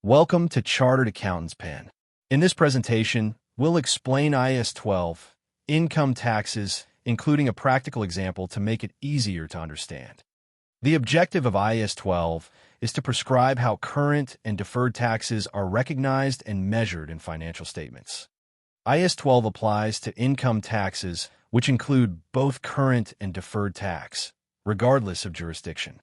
Welcome to Chartered Accountant's Pen. In this presentation, we'll explain IAS 12, income taxes, including a practical example to make it easier to understand. The objective of IAS 12 is to prescribe how current and deferred taxes are recognized and measured in financial statements. IAS 12 applies to income taxes, which include both current and deferred tax, regardless of jurisdiction.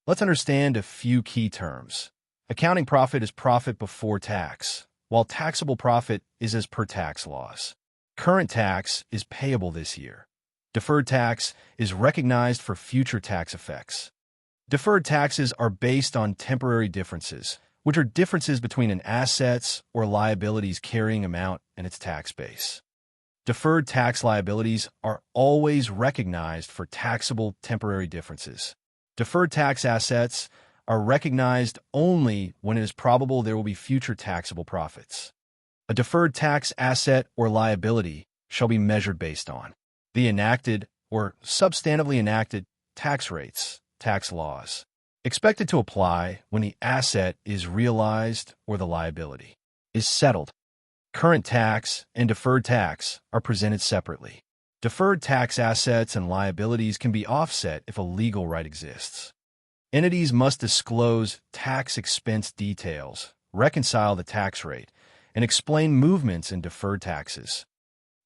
Let's understand a few key terms. Accounting profit is profit before tax, while taxable profit is as per tax laws. Current tax is payable this year. Deferred tax is recognized for future tax effects. Deferred taxes are based on temporary differences, which are differences between an asset's or liability's carrying amount and its tax base. Deferred tax liabilities are always recognized for taxable temporary differences. Deferred tax assets are recognized only when it is probable there will be future taxable profits. A deferred tax asset or liability shall be measured based on the enacted or substantively enacted tax rates, tax laws, expected to apply when the asset is realized or the liability is settled. Current tax and deferred tax are presented separately. Deferred tax assets and liabilities can be offset if a legal right exists. Entities must disclose tax expense details, reconcile the tax rate, and explain movements in deferred taxes.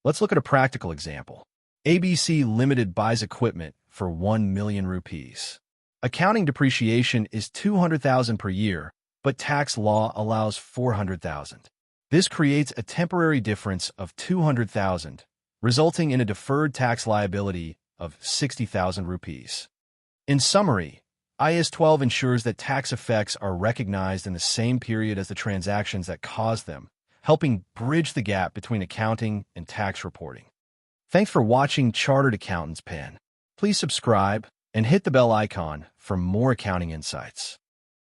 Let's look at a practical example. ABC Limited buys equipment for 1 million rupees. Accounting depreciation is 200,000 per year, but tax law allows 400,000. This creates a temporary difference of 200,000, resulting in a deferred tax liability of 60,000 rupees. In summary, IAS 12 ensures that tax effects are recognized in the same period as the transactions that caused them, helping bridge the gap between accounting and tax reporting. Thanks for watching Chartered Accountant's Pen. Please subscribe and hit the bell icon for more accounting insights.